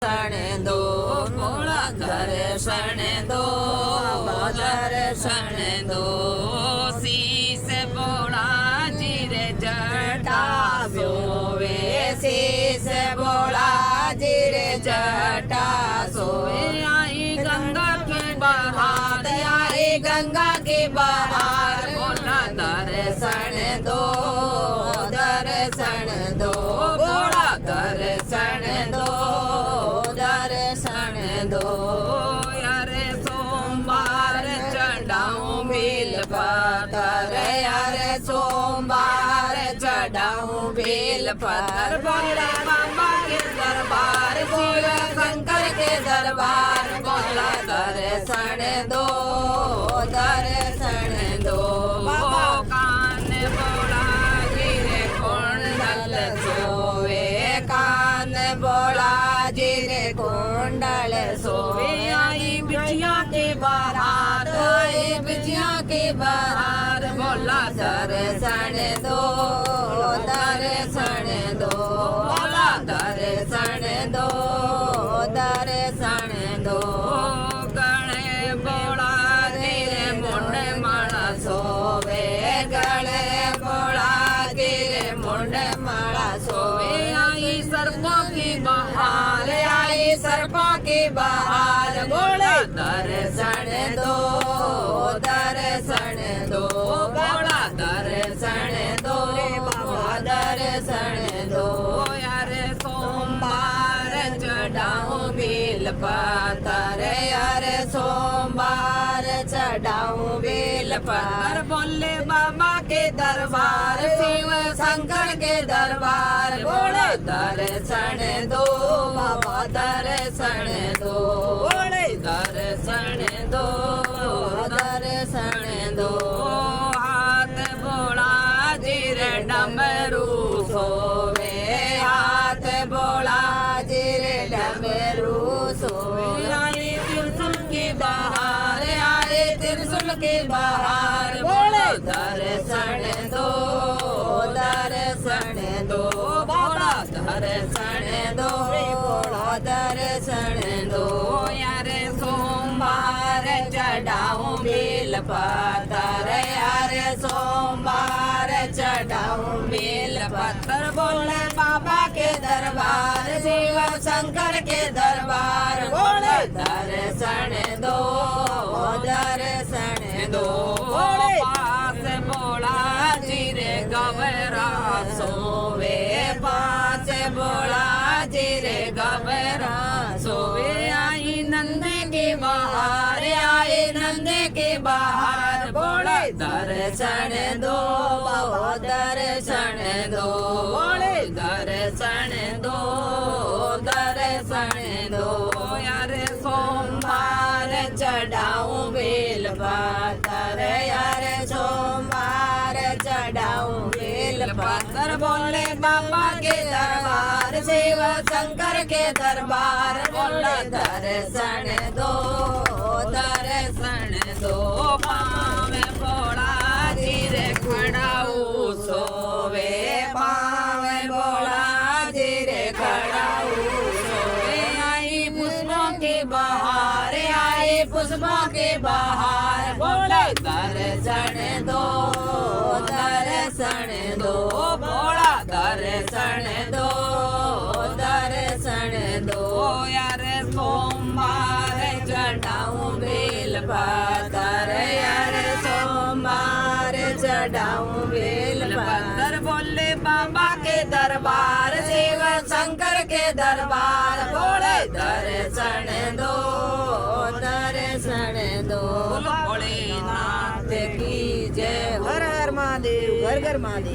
दर्शन दो भोला दर्शन दो दर्शन दो शीस भोला जी रे जटा सोवे शीस भोला जी रे जटा सोवे आई गंगा की बहार आई गंगा की बहार भोला दर्शन दो दर्शन दो भोला दर्शन दो दर्शन दो यारे सोमवार चढ़ाऊं बेल पत्थर यारे सोमवार चढ़ाऊं बेल पत्थर भोला बाबा के दरबार शिव शंकर के दरबार भोला दर्शन दो दर्शन दो कान भोला जी रे कुंडल सोवे कान भोला जी रे कुंडल सोवे आई बिटिया के बारात आई बिटिया के बारात भोला दर्शन दो दर्शन दो भोला दर्शन दो दर्शन दो गणे भोला जी रे मुंड माला सोवे गणे भोला जी रे मुंड माला सोवे आई सर्पों की बहार आई सर्पों की बहार भोला दर्शन दो दर्शन दो भोला दर्शन दो दर्शन दो यार सोमवार चढ़ाऊं बेल पत्थर यार सोमवार चढ़ाऊं बेल पत्थर बोले बाबा के दरबार शिव शंकर के दरबार भोले दर्शन दो बाबा दर्शन दो भोले दर्शन दो दर्शन दो हाथ भोला जी रे डमरू सोवे हाथ भोला जी रे डमरू सोवे आई त्रिशूल की बहार आई त्रिशूल की बहार भोले दर्शन दो दर्शन दो भोला दर्शन दो भोला दर्शन दो यार सोमवार चढ़ाऊं बेल पत्थर यार सोमवार चढ़ाऊं बेल पत्थर बोले बाबा के दरबार शिव शंकर के दरबार बोले दर्शन दो दर्शन दो पास भोला जी रे गवरा सोवे पास भोला जी रे गवरा सोवे आई नंदे की बहार आई नंदे की बहार भोले दर्शन दो दर्शन दो भोले दर्शन दो दर्शन दो यार सोमवार चढ़ाऊं बेल पत्थर यार सोमवार चढ़ाऊं बेल पत्थर बोले बाबा के दरबार शिव शंकर के दरबार बोले दर्शन दो दर्शन दो पावे भोला जी रे खड़ाऊ सोवे पावे भोला जी रे खड़ाऊ सोवे आई पुष्पों की बहार आई पुष्पों की बहार भोले दर्शन दो दर्शन दो भोला दर्शन दो दर्शन दो यार सोमवार चढ़ाऊं बेल पत्थर यार सोमवार चढ़ाऊं बेल पत्थर बोले बाबा के दरबार शिव शंकर के दरबार भोले दर्शन दो दर्शन दो भोलेनाथ की जय हर हर महादेव घर घर महादेव।